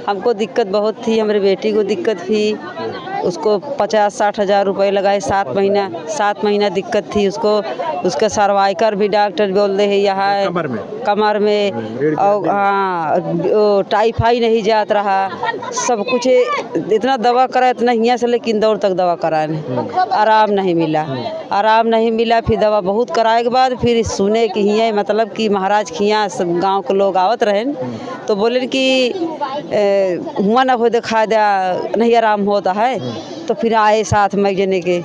हमको दिक्कत बहुत थी, हमारी बेटी को दिक्कत थी, उसको 50-60 हज़ार रुपये लगाए 7 महीना दिक्कत थी उसको। उसका सर्वाइकल भी डॉक्टर बोल रहे हैं यहाँ कमर में और हाँ टाइफाइड नहीं जात रहा, सब कुछ इतना दवा करा, इतना यहाँ से लेकिन इंदौर तक दवा कराए, आराम नहीं मिला। फिर दवा बहुत कराए के बाद फिर सुने कि यहाँ मतलब कि महाराज के यहाँ सब गाँव के लोग आवत रहे तो बोले कि हुआ ना हो दिखा दिया, नहीं आराम होता है। तो फिर आए साथ में जने के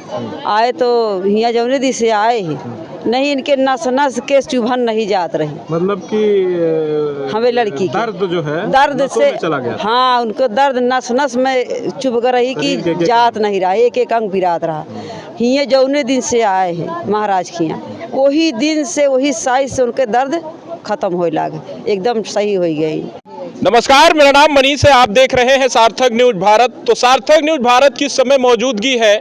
आए तो हिया जौने दी से आए ही नहीं, इनके नस के चुभन नहीं जात रही, मतलब कि हमें लड़की दर्द जो है दर्द से चला गया। हाँ उनको दर्द नस में चुभ रही कि जात नहीं रहा, एक अंग पिरात रहा। हिया जौने दिन से आए हैं महाराज के यहाँ, वही दिन से वही साइज से उनके दर्द खत्म हो लागे, एकदम सही हो गई। नमस्कार, मेरा नाम मनीष है, आप देख रहे हैं सार्थक न्यूज भारत। तो सार्थक न्यूज भारत की समय मौजूदगी है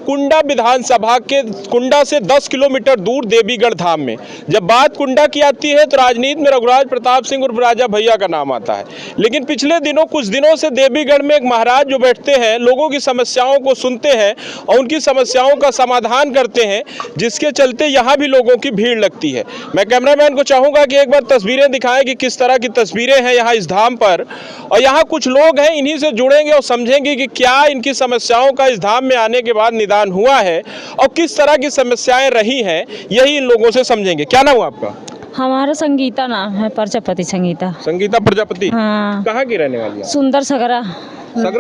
कुंडा विधानसभा के कुंडा से 10 किलोमीटर दूर देवीगढ़ धाम में। जब बात कुंडा की आती है तो राजनीति में रघुराज प्रताप सिंह उर्फ राजा भैया का नाम आता है, लेकिन पिछले दिनों कुछ दिनों से देवीगढ़ में एक महाराज जो बैठते हैं, लोगों की समस्याओं को सुनते हैं और उनकी समस्याओं का समाधान करते हैं, जिसके चलते यहाँ भी लोगों की भीड़ लगती है। मैं कैमरामैन को चाहूँगा कि एक बार तस्वीरें दिखाएं कि किस तरह की तस्वीरें हैं यहाँ इस धाम पर, और यहाँ कुछ लोग हैं, इन्हीं से जुड़ेंगे और समझेंगे कि क्या इनकी समस्याओं का इस धाम में आने के बाद निदान हुआ है और किस तरह की समस्याएं रही हैं, यही इन लोगों से समझेंगे। क्या नाम आपका? हमारा संगीता नाम है, प्रजापति संगीता प्रजापति। हाँ। कहाँ की रहने वाली है? सुंदर सगरा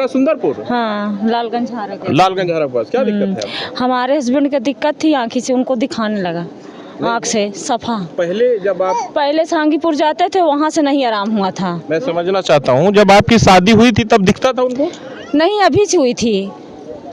सुंदरपुर। हाँ, लालगंज हारा के पास। क्या दिक्कत है? हमारे हस्बैंड को दिक्कत थी, आँखी से उनको दिखाने लगा, आँख से सफा। पहले सांगीपुर जाते थे, वहाँ से नहीं आराम हुआ था। मैं समझना चाहता हूँ, जब आपकी शादी हुई थी तब दिखता था उनको? नहीं, अभी से हुई थी।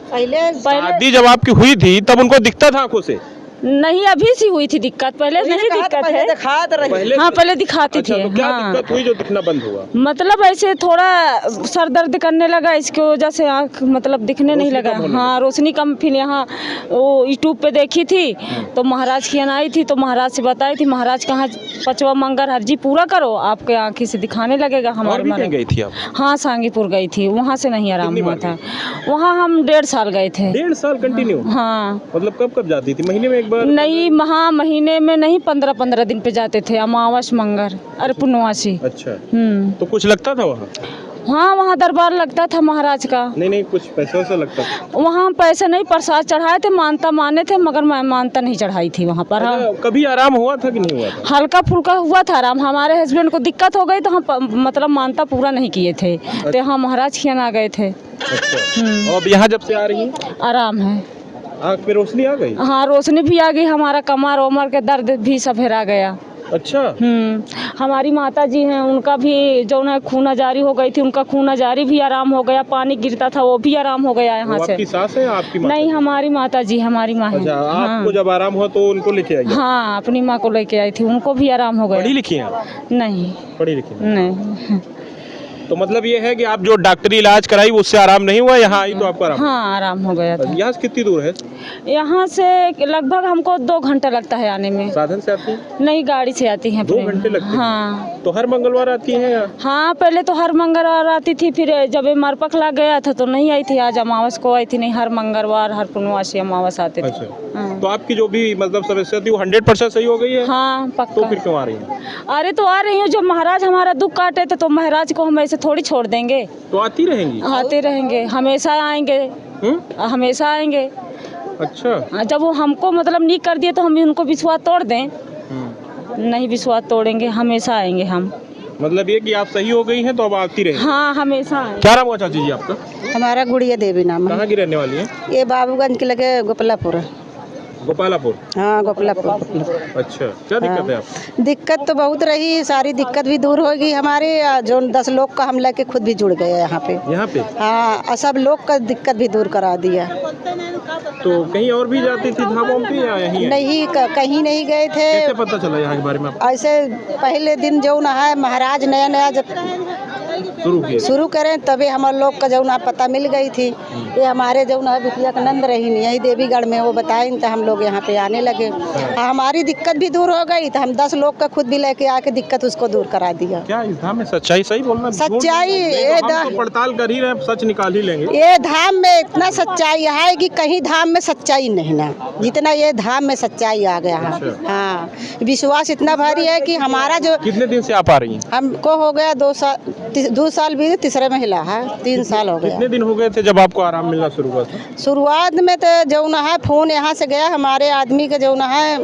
पहले शादी जब आपकी हुई थी तब उनको दिखता था आंखों से? नहीं, अभी सी हुई थी दिक्कत, पहले नहीं दिक्कत है। हाँ, पहले दिखाती थी। तो क्या दिक्कत हुई जो दिखना बंद हुआ? मतलब ऐसे थोड़ा सर दर्द करने लगा, इसकी वजह से आँख मतलब दिखने नहीं लगा। हाँ, रोशनी कम। फिर यहाँ वो यूट्यूब पे देखी थी तो महाराज की आई थी, तो महाराज से बताई थी, महाराज कहाँ 5वां मंगल हरजी पूरा करो, आपके आँखी से दिखाने लगेगा। हमारे गई थी आप? हाँ, सांगीपुर गई थी, वहाँ से नहीं आराम हुआ था। वहाँ हम 1.5 साल गए थे। 1.5 साल कंटिन्यू? हाँ। मतलब कब जाती थी? महीने में एक बार? नहीं, महीने में नहीं, 15-15 दिन पे जाते थे, अमावस मंगर और पूर्णवासी। अच्छा। तो कुछ लगता था वहाँ? हाँ, वहाँ दरबार लगता था महाराज का। नहीं, कुछ पैसों से लगता था? वहाँ पैसे नहीं, प्रसाद चढ़ाए थे, मानता माने थे, मगर मैं मानता नहीं चढ़ाई थी वहाँ पर। हाँ। कभी आराम हुआ था कि नहीं हुआ था? हल्का फुल्का हुआ था आराम। हमारे हस्बैंड को दिक्कत हो गई तो हम मतलब मानता पूरा नहीं किए थे। तो यहाँ महाराज के यहाँ आ गए थे। अच्छा। अब यहाँ जब से आ रही है आराम है, आँख में रोशनी आ गई? हाँ, रोशनी भी आ गई, हमारा कमर उमर के दर्द भी सब हेरा गया। अच्छा। हमारी माता जी हैं, उनका भी जो है खून जारी हो गई थी, उनका खून जारी भी आराम हो गया, पानी गिरता था वो भी आराम हो गया यहाँ से। आपकी सास है आपकी माता? नहीं, हमारी माता जी, हमारी माँ है। अच्छा, आपको जब आराम हुआ तो उनको लेके आई? हाँ, अपनी माँ को लेके आई थी, उनको भी आराम हो गया। पढ़ी लिखी हैं? नहीं। पढ़ी लिखी नहीं। तो मतलब ये है कि आप जो डॉक्टरी इलाज कराई उससे आराम नहीं हुआ, यहाँ आई तो आपको आराम? हाँ, आराम हो गया था। यहाँ से कितनी दूर है? यहाँ से लगभग हमको 2 घंटा लगता है आने में। साधन से आती है? नहीं, गाड़ी से आती हैं। 2 घंटे लगते हैं? हाँ। तो हर मंगलवार आती है? हाँ, पहले तो हर मंगलवार आती थी, फिर जब मरपक लग गया था तो नहीं आई थी। आज अमावस को आई थी। नहीं, हर मंगलवार हर पूर्णवासी अमावस आते थे। अच्छा। तो आपकी जो भी मतलब समस्या थी वो 100% सही हो गई है? हाँ, पक्का। तो फिर क्यों आ रही है? अरे तो आ रही हूँ, जब महाराज हमारा दुख काटे थे तो महाराज को हम ऐसे थोड़ी छोड़ देंगे। तो आती रहेंगी? आते रहेंगे, हमेशा आएंगे। हमेशा आएंगे। अच्छा। जब वो हमको मतलब नहीं कर दिए तो हम उनको विश्वास तोड़ दें? नहीं, विश्वास तोड़ेंगे, हमेशा आएंगे हम। मतलब ये कि आप सही हो गई हैं तो अब आती रहेंगी? हाँ, हमेशा। क्या नाम हुआ चाची जी आपका? हमारा गुड़िया देवी नाम है। कहाँ की रहने वाली है? ये बाबूगंज के लगे गोपालापुर। हाँ, गोपालापुर। अच्छा, क्या दिक्कत है आपको? दिक्कत तो बहुत रही, सारी दिक्कत भी दूर होगी हमारे। जो 10 लोग का हम लेके खुद भी जुड़ गए यहाँ पे। हाँ, सब लोग का दिक्कत भी दूर करा दिया। तो कहीं और भी जाती थी धामों पे या यहीं? नहीं, कहीं नहीं गए थे। कैसे पता चला यहाँ के बारे में आपको? ऐसे पहले दिन जो न है महाराज नया जब शुरू करें तभी हम लोग का जौन पता मिल गई थी। ये हमारे जौन है बिटिया का नंद रही नहीं यही देवीगढ़ में, वो बताएं तो हम लोग यहाँ पे आने लगे। हमारी दिक्कत भी दूर हो गई तो हम 10 लोग का खुद भी लेके आके दिक्कत उसको दूर करा दिया। क्या इस धाम में सच्चाई सही बोलना? सच्चाई ये तो पड़ताल कर ही रहे, सच निकाल ही लेंगे। ये धाम में इतना सच्चाई है कि कहीं धाम में सच्चाई नहीं ना, जितना ये धाम में सच्चाई आ गया है। हाँ, विश्वास इतना भारी है कि हमारा जो। कितने दिन से आप आ रही हैं? हमको हो गया 2 साल भी, तीसरे महिला है, 3 साल हो गया। कितने दिन हो गए थे जब आपको आराम मिलना शुरू हुआ था? शुरुआत में तो जौन है फोन यहाँ से गया हमारे आदमी के जौन है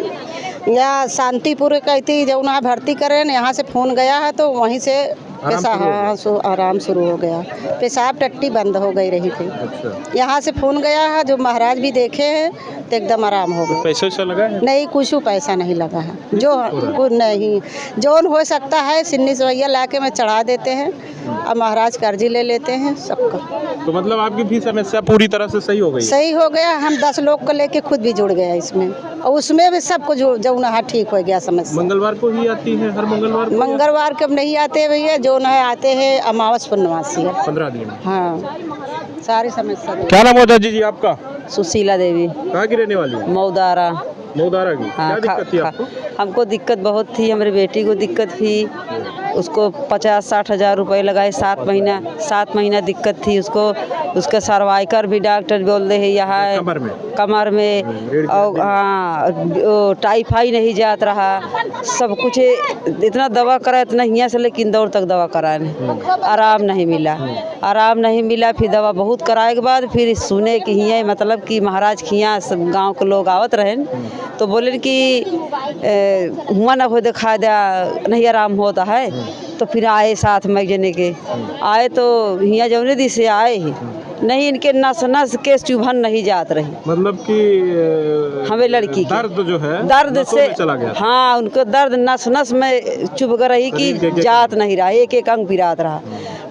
या शांतिपुर कहती जौन है भर्ती करें, यहाँ से फोन गया है तो वहीं से आराम शुरू हो गया। पेशाब टट्टी बंद हो गई रही थी। यहाँ से फोन गया है जो महाराज भी देखे हैं तो एकदम आराम हो गया। पैसे वैसे लगा है? नहीं, कुछ पैसा नहीं लगा है। जो कुछ नहीं, जौन हो सकता है सिन्नी सवैया लाके में चढ़ा देते हैं और महाराज कर्जी ले लेते हैं सबका। तो मतलब आपकी भी समस्या पूरी तरह से सही हो गई? सही हो गया। हम 10 लोग को लेके खुद भी जुड़ गया इसमें और उसमें भी सबको जौन है ठीक हो गया समस्या। मंगलवार को ही आती है? हर मंगलवार? मंगलवार को नहीं आते भैया, जो न आते हैं अमावस पूर्णमासी है 15 दिन। हाँ, सारी समस्या। क्या नाम होता जी आपका? सुशीला देवी। कहाँ की रहने वाली? मौदारा। मौदारा की। हाँ, क्या दिक्कत थी आपको? हमको दिक्कत बहुत थी, हमारी बेटी को दिक्कत थी। उसको 50-60 हज़ार रुपये लगाए 7 महीना दिक्कत थी उसको। उसका सर्वाइकर भी डॉक्टर बोल रहे हैं यहाँ कमर में और हाँ टाइफाइड नहीं जात रहा, सब कुछ इतना दवा करा, इतना यहाँ से लेकिन इंदौर तक दवा कराने आराम नहीं मिला। फिर दवा बहुत कराए के बाद फिर सुने कि यहाँ मतलब कि महाराज के यहाँ सब गाँव के लोग आवत रहे तो बोले कि हुआ ना हो दिखा दिया नहीं आराम होता है। तो फिर आए साथ में जने के आए तो यहाँ जौने दी से आए ही नहीं, इनके नस के चुभन नहीं जात रही। मतलब कि हमें लड़की की दर्द जो है दर्द से चला गया। हाँ, उनको दर्द नस में चुभ रही कि जात नहीं रहा, एक अंग पिरात रहा।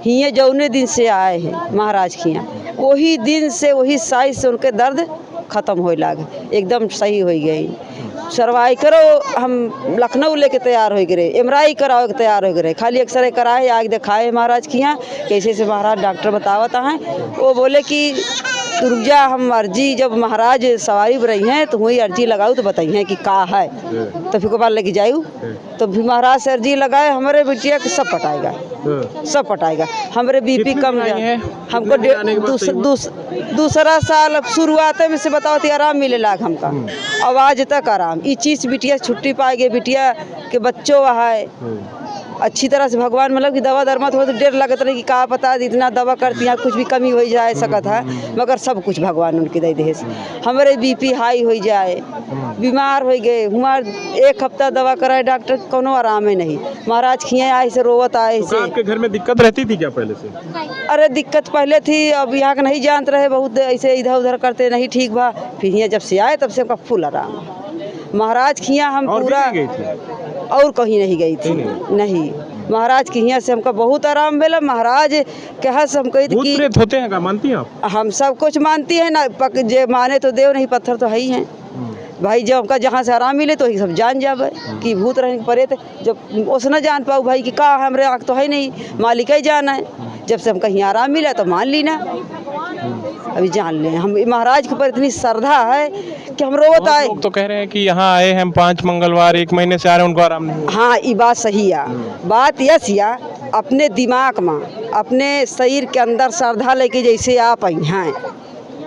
हिये जौने दिन से आए हैं महाराज के यहाँ वही दिन से वही साइज से उनके दर्द खत्म हो लागे, एकदम सही हो गई। सर्वाई करो हम लखनऊ लेके तैयार हो गए, एमआरआई कराओ के तैयार हो गए, खाली एक्सरे कराए आग दिखाए महाराज के यहाँ कैसे से महाराज डॉक्टर बतावत हैं। वो बोले कि रुक जा, हम अर्जी जब महाराज सवारी रही हैं तो वही अर्जी लगाऊँ तो बताइए कि का है, तो फिर बार लेके जाऊँ तो फिर महाराज से अर्जी लगाए हमारे बिटिया के सब पटाएगा। हमारे बीपी कम है, हमको दूसरा साल शुरुआत में से बताओ तो आराम मिले लाग हमका, आवाज तक आराम। ये चीज बिटिया छुट्टी पाएगी, बिटिया के बच्चों है अच्छी तरह से भगवान मतलब कि दवा दरमा थोड़ा तो डेर लगत रही कि का पता इतना दवा करती हैं कुछ भी कमी हो जाए सकत है, मगर सब कुछ भगवान उनके दे दे। हमारे बीपी हाई हो जाए, बीमार हो गए, हमारे 1 हफ्ता दवा कराए डॉक्टर कोनो आराम ही नहीं। महाराज खिए आए से रोवत आए से। आपके घर में दिक्कत रहती थी क्या पहले से? अरे दिक्कत पहले थी, अब यहाँ के नहीं जानते रहे, बहुत ऐसे इधर उधर करते नहीं ठीक बा। फिर यहाँ जब से आए तब से हमका फुल आराम। महाराज खिया हम पूरा और कहीं नहीं गई थी नहीं, महाराज के यहाँ से हमका बहुत आराम मिला। महाराज कहा से हम कही कि होते हैं का मानती हैं आप? हम सब कुछ मानती है ना, जे माने तो देव नहीं पत्थर तो है ही हैं भाई। जब हमका जहाँ से आराम मिले तो ही सब जान जावे कि भूत रहने पड़े थे, जब उस न जान पाऊ भाई कि का हमरे आँख तो है नहीं, मालिक ही जाना है। जब से हमका यहाँ आराम मिला तो मान ली ना, अभी जान ले। हम महाराज के ऊपर इतनी श्रद्धा है कि हम रोवत आए। लोग तो कह रहे हैं कि यहाँ आए हैं 5 मंगलवार 1 महीने से आ रहे हैं, उनको आराम नहीं। हाँ, ये बात सही है। बात यस या अपने दिमाग में अपने शरीर के अंदर श्रद्धा लेके जैसे आप आई हैं।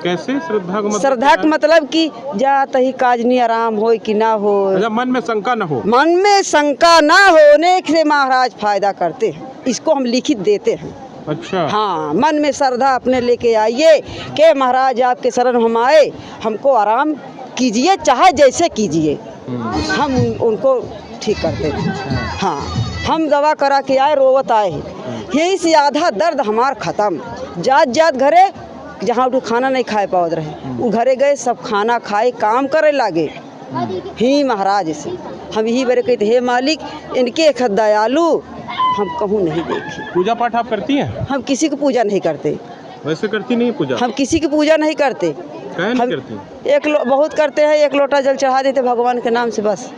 कैसे श्रद्धा का मतलब? श्रद्धा का मतलब कि जात ही काज नहीं आराम हो कि ना हो, मन में शंका ना हो। मन में शंका ना होने से महाराज फायदा करते हैं, इसको हम लिखित देते हैं। अच्छा। हाँ, मन में श्रद्धा अपने लेके आइए कि महाराज आपके शरण हम आए, हमको आराम कीजिए, चाहे जैसे कीजिए, हम उनको ठीक करते हैं। हाँ, हम दवा करा के आए, रोवत आए, यही से आधा दर्द हमार खत्म। जात घरे जहाँ उठ खाना नहीं खाए पावत रहे, वो घरे गए सब खाना खाए, काम करे लागे ही महाराज से। हम यही बारे कहते हे मालिक इनके एक दयालु हम कहूँ नहीं देखे। पूजा पाठ आप करती हैं? हम किसी की पूजा नहीं करते। वैसे करती नहीं पूजा? हम किसी की पूजा नहीं करते। नहीं करती? बहुत करते हैं, 1 लोटा जल चढ़ा देते भगवान के नाम से बस।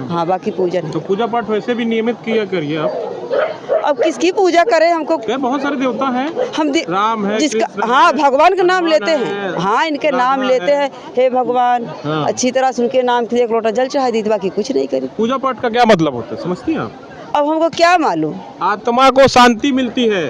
हाँ, बाकी पूजा नहीं। तो पूजा पाठ वैसे भी नियमित किया करिए आप। अब किसकी पूजा करें हमको? बहुत सारे देवता हैं, हम राम है, जिसका कृष्ण हाँ है, भगवान का नाम लेते है, हैं, हाँ इनके राधा नाम लेते है। हैं, हे भगवान हाँ। अच्छी तरह से उनके नाम के लिए एक लोटा जल चढ़ा दी, बाकी कुछ नहीं करी। पूजा पाठ का क्या मतलब होता है, समझती हैं आप? अब हमको क्या मालूम। आत्मा को शांति मिलती है,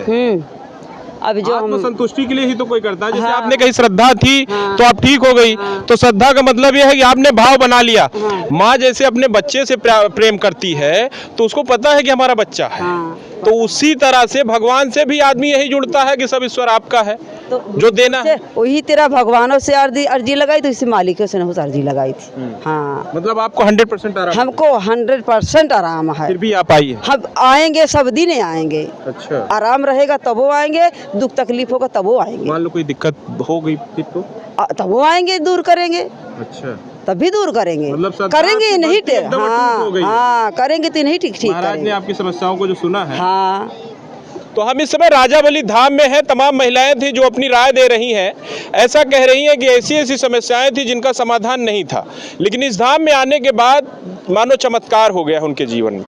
अब जो आत्म हम संतुष्टि के लिए ही तो कोई करता है। जैसे हाँ। आपने कहीं श्रद्धा थी हाँ। तो आप ठीक हो गई, हाँ। तो श्रद्धा का मतलब यह है कि आपने भाव बना लिया। हाँ। माँ जैसे अपने बच्चे से प्रेम करती है तो उसको पता है कि हमारा बच्चा है, हाँ। तो उसी तरह से भगवान से भी आदमी यही जुड़ता है कि सब ईश्वर आपका है, तो जो देना है। वही तेरा भगवानों से अर्जी लगाई तो इसी मालिकों से नहीं अर्जी लगाई थी। हाँ मतलब आपको 100% आराम है? हमको 100% आराम है। फिर भी आप आइए। हम आएंगे, सब दिन आएंगे। अच्छा, आराम रहेगा तब वो आएंगे, दुख तकलीफ होगा तब वो आएंगे, मान लो कोई दिक्कत हो गई फिर तो? तब वो आएंगे, दूर करेंगे, अच्छा, तब भी दूर करेंगे। मतलब श्रद्धा करेंगे आपकी नहीं भक्ति एकदम अटूट हो गई है। हाँ करेंगे तो नहीं ठीक महाराज ने करेंगे। आपकी समस्याओं को जो सुना है। हाँ तो हम इस समय राजावली धाम में हैं। तमाम महिलाएं थी जो अपनी राय दे रही हैं। ऐसा कह रही हैं कि ऐसी ऐसी समस्याएं थी जिनका समाधान नहीं था, लेकिन इस धाम में आने के बाद मानो चमत्कार हो गया उनके जीवन में।